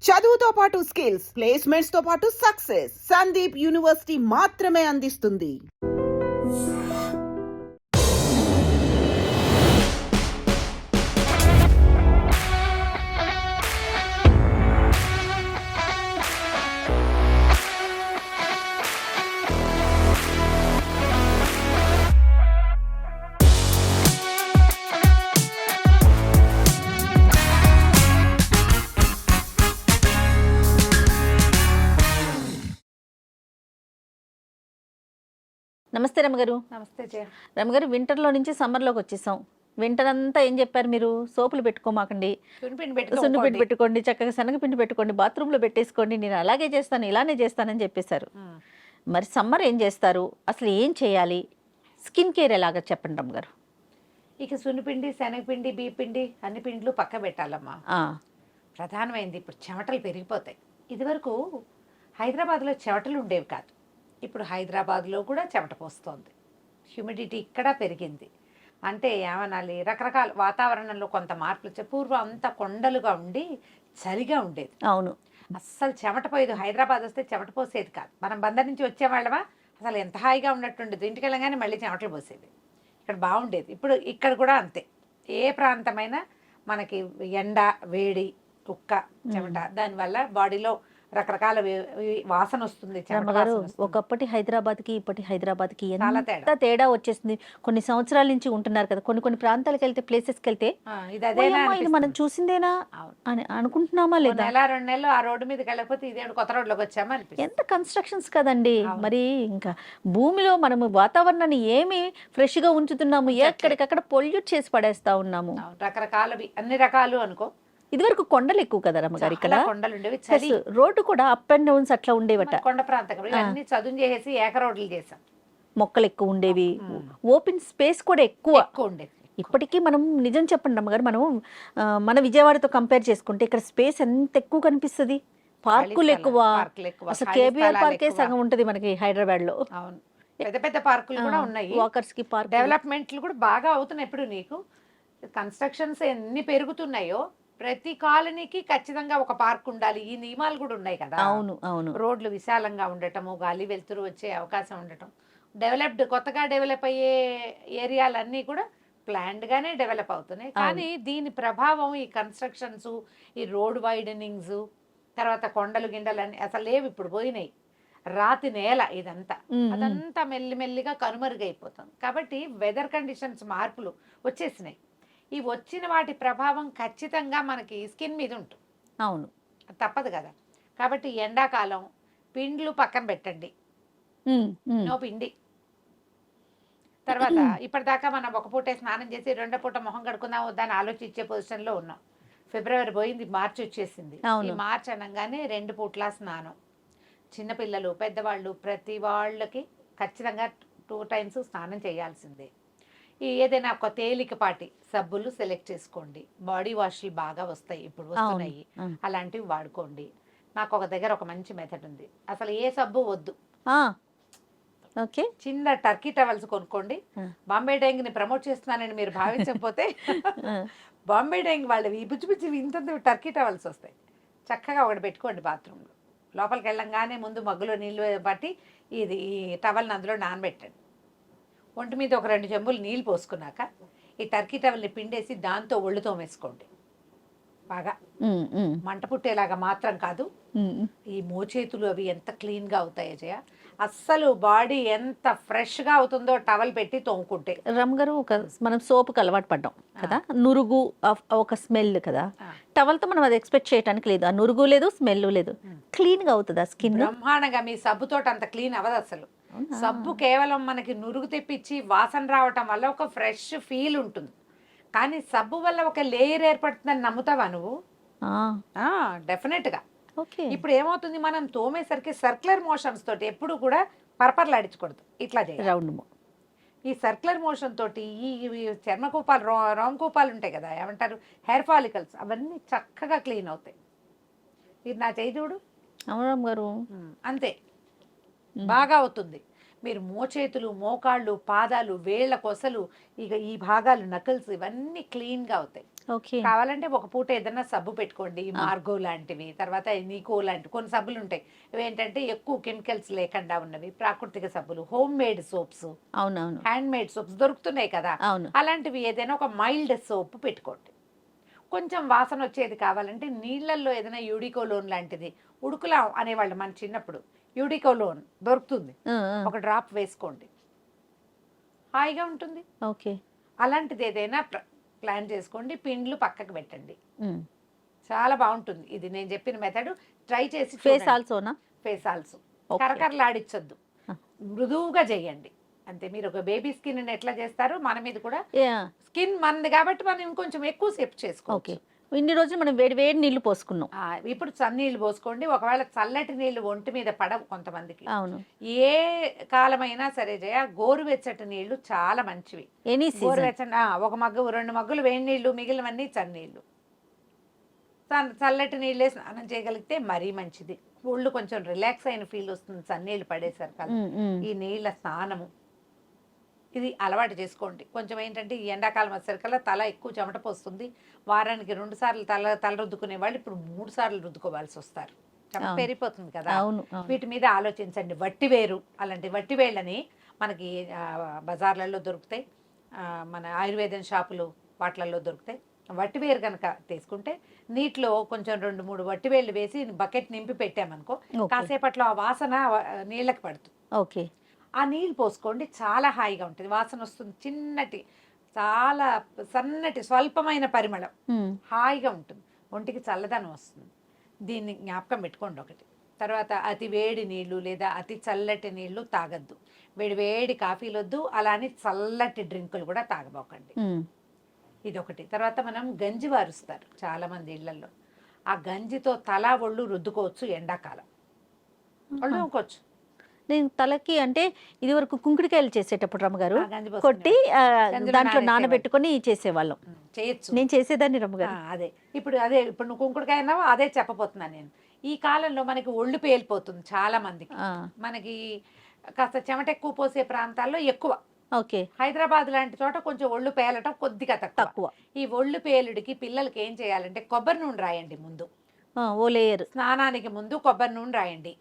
చదువుతో పాటు skills, placements తో పాటు సక్సెస్ సందీప్ యూనివర్సిటీ మాత్రమే అందిస్తుంది. నమస్తే రమగారు. నమస్తే జయ. రమగారు, వింటర్లో నుంచి సమ్మర్లోకి వచ్చేసాం. వింటర్ అంతా ఏం చెప్పారు మీరు? సోపులు పెట్టుకోమాకండి, సున్నిపిండి పెట్టుకోండి, చక్కగా శనగపిండి పెట్టుకోండి, బాత్రూంలో పెట్టేసుకోండి, నేను అలాగే చేస్తాను ఇలానే చేస్తానని చెప్పేశారు. మరి సమ్మర్ ఏం చేస్తారు, అసలు ఏం చేయాలి, స్కిన్ కేర్ ఎలాగా చెప్పండి రమగారు. ఇక సున్నిపిండి, శనగపిండి, బియ్యపిండి అన్ని పిండిలు పక్క పెట్టాలమ్మా. ప్రధానమైంది ఇప్పుడు చెమటలు పెరిగిపోతాయి. ఇదివరకు హైదరాబాద్లో చెమటలు ఉండేవి కాదు, ఇప్పుడు హైదరాబాద్లో కూడా చెమట పోస్తోంది. హ్యూమిడిటీ ఇక్కడ పెరిగింది. అంటే ఏమనాలి, రకరకాల వాతావరణంలో కొంత మార్పులు వచ్చాయి. పూర్వం అంతా కొండలుగా ఉండి చలిగా ఉండేది. అవును, అస్సలు చెమట పోయేది. హైదరాబాద్ వస్తే చెమట పోసేది కాదు. మనం బందర్ నుంచి వచ్చేవాళ్ళమా, అసలు ఎంత హాయిగా ఉన్నట్టుండేది. ఇంటికి వెళ్ళగానే మళ్ళీ చెమటలు పోసేది. ఇక్కడ బాగుండేది. ఇప్పుడు ఇక్కడ కూడా అంతే. ఏ ప్రాంతమైనా మనకి ఎండ, వేడి, ఉక్క, చెమట, దానివల్ల బాడీలో రకరకాల వాసన వస్తుంది. ఒకప్పటి హైదరాబాద్కి ఇప్పటి హైదరాబాద్కి ఎంత తేడా వచ్చేసింది. కొన్ని సంవత్సరాల నుంచి ఉంటున్నారు కదా, కొన్ని ప్రాంతాలకు వెళ్తే, ప్లేసెస్కి వెళ్తే ఇది మనం చూసిందేనా అని అనుకుంటున్నామా లేదా? నెల 2 నెలలు ఆ రోడ్డు మీదకి వెళ్ళకపోతే ఇదే కొత్త రోడ్లోకి వచ్చామా అనిపిస్తుంది. ఎంత కన్స్ట్రక్షన్స్ కదండి. మరి ఇంకా భూమిలో మనము వాతావరణాన్ని ఏమి ఫ్రెష్ గా ఉంచుతున్నాము, ఎక్కడికక్కడ పొల్యూట్ చేసి పడేస్తా ఉన్నాము. రకరకాలవి, అన్ని రకాలు అనుకో. ఇదివరకు కొండలు ఎక్కువ కదా రమ్మగారు, ఇక్కడ కొండలు ఉండేవి. రోడ్డు కూడా అప్ అండ్ డౌన్స్ అట్లా ఉండేవట. కొండ ప్రాంతం అన్ని చదువు చేసి ఏక రోడ్లు చేసాం. మొక్కలు ఎక్కువ ఉండేవి, ఓపెన్ స్పేస్ కూడా ఎక్కువ ఉండేది. ఇప్పటికీ మనం నిజం చెప్పండి రమ్మగారు, మనం మన విజయవాడతో కంపేర్ చేసుకుంటే ఇక్కడ స్పేస్ ఎంత ఎక్కువ కనిపిస్తుంది. పార్కులు ఎక్కువ. అసలు కేబీఆర్ పార్కే సగం ఉంటది మనకి హైదరాబాద్ లో. అవును, పెద్ద పెద్ద పార్కులు కూడా ఉన్నాయి. వాకర్స్ కి పార్క్ డెవలప్మెంట్లు కూడా బాగా అవుతున్నాయి. ఇప్పుడు నీకు కన్స్ట్రక్షన్స్ ఎన్ని పెరుగుతున్నాయో ప్రతి కాలనీకి ఖచ్చితంగా ఒక పార్క్ ఉండాలి. ఈ నియమాలు కూడా ఉన్నాయి కదా. అవును అవును. రోడ్లు విశాలంగా ఉండటము, గాలి వెలుతురు వచ్చే అవకాశం ఉండటం, కొత్తగా డెవలప్ అయ్యే ఏరియాలన్నీ కూడా ప్లాన్డ్ గానే డెవలప్ అవుతున్నాయి. కానీ దీని ప్రభావం ఈ కన్స్ట్రక్షన్స్, ఈ రోడ్ వైడనింగ్స్, తర్వాత కొండలు గిండలు అసలు లేవు, ఇప్పుడు పోయినాయి. రాతి నేల ఇదంతా, అదంతా మెల్లిమెల్లిగా కనుమరుగైపోతుంది. కాబట్టి వెదర్ కండిషన్స్ మార్పులు వచ్చేసినాయి. ఈ వచ్చిన వాటి ప్రభావం ఖచ్చితంగా మనకి స్కిన్ మీద ఉంటుంది. అవును, తప్పదు కదా. కాబట్టి ఎండాకాలం పిండ్లు పక్కన పెట్టండి, నో పిండి. తర్వాత ఇప్పటిదాకా మనం ఒక పూటే స్నానం చేసి 2వ పూట మొహం కడుకుందాం వద్దని ఆలోచించే పొజిషన్లో ఉన్నాం. ఫిబ్రవరి పోయింది, మార్చి వచ్చేసింది. ఈ మార్చి అనగానే 2 పూట్ల స్నానం. చిన్నపిల్లలు, పెద్దవాళ్ళు, ప్రతి వాళ్ళకి ఖచ్చితంగా 2 టైమ్స్ స్నానం చేయాల్సిందే. ఏదైనా ఒక తేలికపాటి సబ్బులు సెలెక్ట్ చేసుకోండి. బాడీ వాష్లు బాగా వస్తాయి, ఇప్పుడు వస్తున్నాయి, అలాంటివి వాడుకోండి. నాకు ఒక దగ్గర ఒక మంచి మెథడ్ ఉంది. అసలు ఏ సబ్బు వద్దు, చిన్న టర్కీ టవల్స్ కొనుక్కోండి. బాంబే డైంగ్ ని ప్రమోట్ చేస్తున్నానని మీరు భావించకపోతే బాంబే డైంగ్ వాళ్ళవి ఈ బుజ్జి ఇంత టర్కీ టవల్స్ వస్తాయి. చక్కగా ఒకటి పెట్టుకోండి బాత్రూంలో. లోపలికి వెళ్ళంగానే ముందు మగ్గులో నీళ్ళు పట్టి ఈ టవల్ని అందులో నానబెట్టండి. ఒంటి మీద ఒక 2 చెంబులు నీళ్ళు పోసుకున్నాక ఈ టర్కీ టవల్ని పిండేసి దాంతో ఒళ్ళు తోమేసుకోండి. బాగా మంట పుట్టేలాగా మాత్రం కాదు. ఈ మోచేతులు అవి ఎంత క్లీన్గా అవుతాయో జయ, అస్సలు బాడీ ఎంత ఫ్రెష్గా అవుతుందో టవల్ పెట్టి తోముకుంటే. రమ్మగారు, మనం సోపుకి అలవాటు పడ్డాం కదా, నురుగు ఒక స్మెల్ కదా. టవల్తో మనం అది ఎక్స్పెక్ట్ చేయడానికి లేదు. ఆ నురుగు లేదు, స్మెల్ లేదు, క్లీన్గా అవుతుందా స్కిన్? బ్రహ్మాండంగా. మీ సబ్బుతోటి అంత క్లీన్ అవ్వదు అసలు. సబ్బు కేవలం మనకి నురుగు తెప్పించి వాసన రావటం వల్ల ఒక ఫ్రెష్ ఫీల్ ఉంటుంది. కానీ సబ్బు వల్ల ఒక లేయర్ ఏర్పడుతుందని నమ్ముతావా నువ్వు? డెఫినెట్గా. ఇప్పుడు ఏమవుతుంది, మనం తోమేసరికి సర్క్యులర్ మోషన్స్ తోటి ఎప్పుడు కూడా పరపరలాడించకూడదు, ఇట్లా చేయాలి రౌండ్. ఈ సర్క్యులర్ మోషన్ తోటి ఈ చర్మకూపాలు, రోమకూపాలు ఉంటాయి కదా, ఏమంటారు, హెయిర్ ఫాలికల్స్, అవన్నీ చక్కగా క్లీన్ అవుతాయి. ఇది నా చేయి చూడు. అవును గారు, అంతే బాగా అవుతుంది. మీరు మోచేతులు, మోకాళ్ళు, పాదాలు, వేళ్ల కొసలు, ఇక ఈ భాగాలు, నకల్స్, ఇవన్నీ క్లీన్గా అవుతాయి. ఓకే. కావాలంటే ఒక పూట ఏదైనా సబ్బు పెట్టుకోండి, మార్గో లాంటివి, తర్వాత నీకో లాంటి కొన్ని సబ్బులు ఉంటాయి. ఇవేంటంటే ఎక్కువ కెమికల్స్ లేకుండా ఉన్నవి, ప్రాకృతిక సబ్బులు, హోమ్ మేడ్ సోప్స్, అవునవును. హ్యాండ్ మేడ్ సోప్స్ దొరుకుతున్నాయి కదా, అవును. అలాంటివి ఏదైనా ఒక మైల్డ్ సోప్ పెట్టుకోండి. కొంచెం వాసన వచ్చేది కావాలంటే నీళ్ళల్లో ఏదైనా యూడికోలోన్ లాంటిది, ఉడుకులా అనేవాళ్ళు మన చిన్నప్పుడు, యూడికోలోన్ దొరుకుతుంది, ఆ, ఆ. ఒక డ్రాప్ వేసుకోండి, హాయిగా ఉంటుంది. ఓకే. అలాంటిది ఏదైనా ప్లాన్ చేసుకోండి. పిండ్లు పక్కకు పెట్టండి, ఉమ్. చాలా బాగుంటుంది. ఇది నేను చెప్పిన మెథడ్ ట్రై చేసి ఫేస్ ఆల్సోనా? Face also Okay. కరకరలాడించొద్దు, Ah. మృదువుగా చేయండి అంతే. మీరు ఒక బేబీ స్కిన్ ఎట్లా చేస్తారో మన మీద కూడా యా. స్కిన్ మనది కాబట్టి మనం ఇంకొంచెం ఎక్కువ సేపు చేసుకోవచ్చు. ఓకే. ఇన్ని రోజులు మనం వేడి వేడి నీళ్లు పోసుకున్నాం. ఇప్పుడు చన్నీళ్ళు పోసుకోండి. ఒకవేళ చల్లటి నీళ్లు ఒంటి మీద పడవు కొంతమందికి, అవును. ఏ కాలమైనా సరే జయ గోరువెచ్చటి నీళ్లు చాలా మంచివి. Any season. గోరువెచ్చని ఒక మగ్గు 2 మగ్గులు వేడి నీళ్లు, మిగిలినవన్నీ చన్నీళ్ళు. చల్లటి నీళ్ళే స్నానం చేయగలిగితే మరీ మంచిది. ఒళ్ళు కొంచెం రిలాక్స్ అయిన ఫీల్ వస్తుంది చన్నీళ్ళు పడేసరికి. ఈ నీళ్ళ స్నానము ఇది అలవాటు చేసుకోండి. కొంచెం ఏంటంటే ఈ ఎండాకాలం వచ్చేసరికల్లా తల ఎక్కువ చెమట పోస్తుంది. వారానికి 2 సార్లు తల రుద్దుకునే వాళ్ళు ఇప్పుడు 3 సార్లు రుద్దుకోవాల్సి వస్తారు, చెమట అవును. పెరిగిపోతుంది కదా. అవును, అవును. వీటి మీద ఆలోచించండి. వట్టివేరు అలాంటి వట్టివేళ్ళని మనకి బజార్లలో దొరుకుతాయి, మన ఆయుర్వేదం షాపులు వాటిలలో దొరుకుతాయి. వట్టివేరు కనుక తీసుకుంటే నీటిలో కొంచెం 2-3 వట్టివేళ్ళు వేసి బకెట్ నింపి పెట్టామనుకో, Okay. కాసేపట్లో ఆ వాసన నీళ్ళకి పడుతుంది. ఓకే. ఆ నీళ్ళు పోసుకోండి, చాలా హాయిగా ఉంటుంది, వాసన వస్తుంది. చిన్నటి చాలా సన్నటి స్వల్పమైన పరిమళం, ఉమ్. హాయిగా ఉంటుంది, ఒంటికి చల్లదనం వస్తుంది. దీన్ని జ్ఞాపకం పెట్టుకోండి ఒకటి. తర్వాత అతి వేడి నీళ్లు లేదా అతి చల్లటి నీళ్లు తాగద్దు. వేడి వేడి కాఫీలు వద్దు, అలానే చల్లటి డ్రింకులు కూడా తాగబోకండి. ఉమ్. ఇదొకటి. తర్వాత మనం గంజి వారుస్తారు చాలా మంది ఇళ్లలో. ఆ గంజితో తల ఒళ్ళు రుద్దుకోవచ్చు ఎండాకాలం, ఒళ్ళు రుద్దుకోవచ్చు. నేను తలకి అంటే ఇది వరకు కుంకుడికాయలు చేసేటప్పుడు రమ్మగారు ఆ, గంజి పోసుకునే కొట్టి గంజిలో దాంట్లో నానేసేవాళ్ళు. నానబెట్టుకొని చేసేవాళ్ళం. చేయొచ్చు. నేను చేసేదాన్ని రమ్మగారు. అదే ఇప్పుడు నువ్వు కుంకుడుకాయ అన్నావో అదే చెప్పబోతున్నాను నేను. ఈ కాలంలో మనకి ఒళ్ళు పేలిపోతుంది చాలా మందికి. ఆ. మనకి కాస్త చెమట ఎక్కువ పోసే ప్రాంతాల్లో ఎక్కువ. ఓకే. హైదరాబాద్ లాంటి చోట కొంచెం ఒళ్ళు పేలటం కొద్దిగా తక్కువ. తక్కువ. ఈ ఒళ్ళు పేలుడికి పిల్లలకి ఏం చేయాలంటే కొబ్బరి నూనె రాయండి ముందు. ఓ లేయర్. స్నానానికి ముందు కొబ్బరి నూనె రాయండి.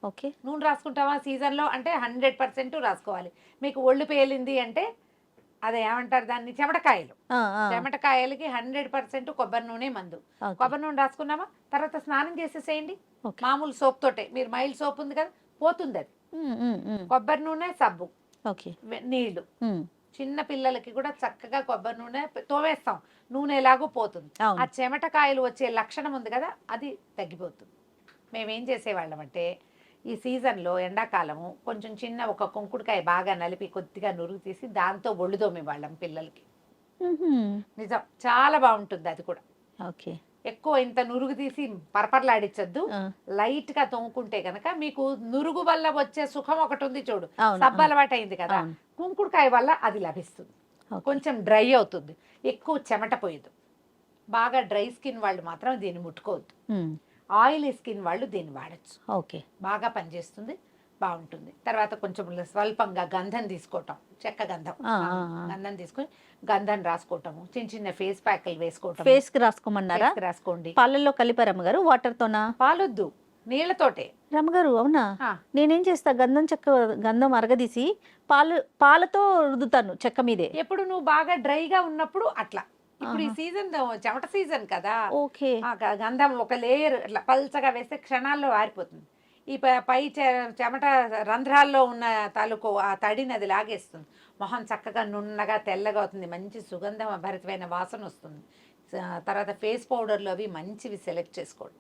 ఓకే. నూనె రాసుకుంటావా సీజన్లో అంటే 100% రాసుకోవాలి. మీకు ఒళ్ళు పేలింది అంటే అదే ఏమంటారు దాన్ని, చెమటకాయలు. చెమటకాయలకి 100% కొబ్బరి నూనె మందు. Okay. కొబ్బరి నూనె రాసుకున్నామా, తర్వాత స్నానం చేసేసేయండి. Okay. మామూలు సోప్ తోటే, మీరు మైల్డ్ సోప్ ఉంది కదా పోతుంది అది. కొబ్బరి నూనె, సబ్బు, ఓకే. నీళ్లు. చిన్న పిల్లలకి కూడా చక్కగా కొబ్బరి నూనె తోవేస్తాం, నూనె ఎలాగో పోతుంది. అవును. ఆ చెమటకాయలు వచ్చే లక్షణం ఉంది కదా, అది తగ్గిపోతుంది. మేమేం చేసేవాళ్ళం అంటే ఈ సీజన్లో ఎండాకాలము కొంచెం చిన్న ఒక కుంకుడుకాయ బాగా నలిపి కొద్దిగా నురుగు తీసి దాంతో ఒళ్ళు తోమేవాళ్ళం పిల్లలకి. నిజం, చాలా బాగుంటుంది అది కూడా. ఓకే. ఎక్కువ ఇంత నురుగు తీసి పరపరలాడించద్దు, లైట్ గా తోముకుంటే గనక మీకు నురుగు వల్ల వచ్చే సుఖం ఒకటి ఉంది చూడు, అవును, సబ్బు అలవాటు అయింది కదా, అవును. కుంకుడుకాయ వల్ల అది లభిస్తుంది. Okay. కొంచెం డ్రై అవుతుంది, ఎక్కువ చెమట పోయదు. బాగా డ్రై స్కిన్ వాళ్ళు మాత్రం దీన్ని ముట్టుకోవద్దు, ఆయిలీ స్కిన్ వాళ్ళు దీన్ని వాడచ్చు. ఓకే. బాగా పనిచేస్తుంది, బాగుంటుంది. తర్వాత కొంచెం స్వల్పంగా గంధం తీసుకోవటం, చెక్క గంధం, గంధం తీసుకొని గంధం రాసుకోవటము, చిన్న చిన్న ఫేస్ ప్యాక్లు వేసుకోవటం. ఫేస్ కి రాసుకోమన్నారా? Face కి రాసుకోండి. పాలల్లో కలిపారు రమ్మగారు, వాటర్ తోనా? పాలొద్దు, నీళ్లతోటే. రమ్మగారు అవునా? ఆ. నేనేం చేస్తా, గంధం అరగదీసి పాలతో రుద్దుతాను చెక్క మీదే. ఎప్పుడు నువ్వు బాగా డ్రైగా ఉన్నప్పుడు అట్లా. ఇప్పుడు ఈ సీజన్ చెమట సీజన్ కదా, ఓకే. గంధం ఒక లేయర్ అట్లా పల్చగా వేస్తే క్షణాల్లో ఆరిపోతుంది. ఈ పై చెమట రంధ్రాల్లో ఉన్న తాలూకు ఆ తడిని అది లాగేస్తుంది. మొహం చక్కగా నున్నగా తెల్లగా అవుతుంది, మంచి సుగంధం భరితమైన వాసన వస్తుంది. తర్వాత ఫేస్ పౌడర్లు అవి మంచివి సెలెక్ట్ చేసుకోండి,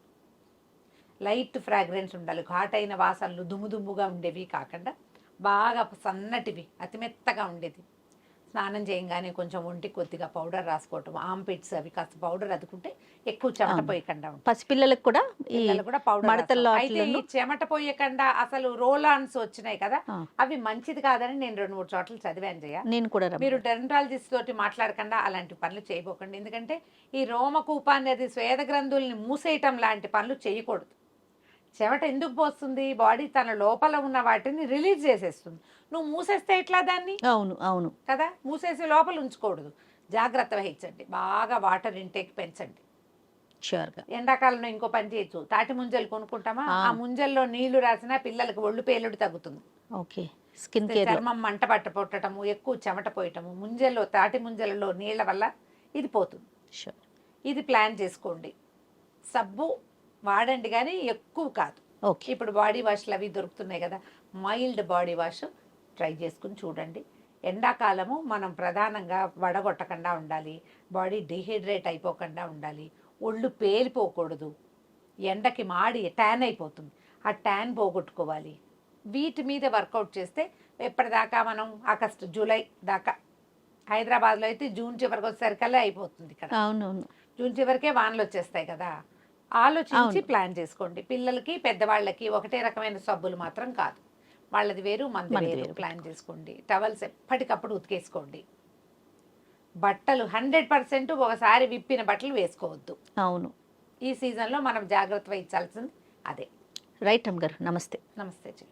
లైట్ ఫ్రాగ్రెన్స్ ఉండాలి. ఘాట్ అయిన వాసనలు దుమ్ముగా ఉండేవి కాకుండా బాగా సన్నటివి, అతి మెత్తగా ఉండేది. స్నానం చేయగానే కొంచెం ఒంటికి కొద్దిగా పౌడర్ రాసుకోవటం, ఆంపిట్స్ అవి కాస్త పౌడర్ అదుకుంటే ఎక్కువ చెమట పోయకుండా ఉంటుంది. పసిపిల్లలకు కూడా పిల్లలు కూడా పౌడర్ మడతల్లో అయితే ఈ చెమట పోయకుండా అసలు రోల్ ఆన్స్ వచ్చినాయి కదా, అవి మంచిది కాదని నేను 2-3 చోట్ల చదివాను జయ. నేను కూడా మీరు డెర్మటాలజిస్ట్ తోటి మాట్లాడకుండా అలాంటి పనులు చేయబోకండి. ఎందుకంటే ఈ రోమకూపాన్ని అది స్వేద గ్రంథుల్ని మూసేయటం లాంటి పనులు చేయకూడదు. చెమట ఎందుకు పోస్తుంది, బాడీ తన లోపల ఉన్న వాటిని రిలీజ్ చేసేస్తుంది. నువ్వు మూసేస్తే ఎట్లా దాన్ని? అవును, అవును కదా, మూసేసి లోపల ఉంచకూడదు. జాగ్రత్త వహించండి, బాగా వాటర్ ఇంటేక్ పెంచండి. ష్యూర్గా. ఎండాకాలంలో ఇంకో పని చేయొచ్చు, తాటి ముంజలు కొనుక్కుంటామా, ఆ ముంజల్లో నీళ్లు రాసినా పిల్లలకి ఒళ్ళు పేలుడు తగ్గుతుంది. ఓకే. Skin care. చర్మం మంట పట్టటము, ఎక్కువ చెమట పోయటము, ముంజల్లో తాటి ముంజలలో నీళ్ల వల్ల ఇది పోతుంది. షూర్. ఇది ప్లాన్ చేసుకోండి. సబ్బు వాడండి కానీ ఎక్కువ కాదు. ఓకే. ఇప్పుడు బాడీ వాష్లు అవి దొరుకుతున్నాయి కదా, మైల్డ్ బాడీ వాష్ ట్రై చేసుకుని చూడండి. ఎండాకాలము మనం ప్రధానంగా వడగొట్టకుండా ఉండాలి, బాడీ డిహైడ్రేట్ అయిపోకుండా ఉండాలి, ఒళ్ళు పేలిపోకూడదు, ఎండకి మాడి ట్యాన్ అయిపోతుంది, ఆ ట్యాన్ పోగొట్టుకోవాలి. వీటి మీద వర్కౌట్ చేస్తే ఎప్పటిదాకా మనం ఆగస్టు జూలై దాకా, హైదరాబాద్లో అయితే జూన్ చివరికి వచ్చేసరికల్లా అయిపోతుంది. ఇక్కడ అవునవును, జూన్ చివరికే వానలు వచ్చేస్తాయి కదా. ఆలోచించి ప్లాన్ చేసుకోండి. పిల్లలకి పెద్దవాళ్ళకి ఒకటే రకమైన సబ్బులు మాత్రం కాదు, వాళ్ళది వేరు మనది వేరు ప్లాన్ చేసుకోండి. టవల్స్ ఎప్పటికప్పుడు ఉతికేసుకోండి. బట్టలు 100% ఒకసారి విప్పిన బట్టలు వేసుకోవద్దు. అవును. ఈ సీజన్లో మనం జాగ్రత్త వహించాల్సింది అదే. రైట్ అమ్మగారు, నమస్తే. నమస్తే జీ.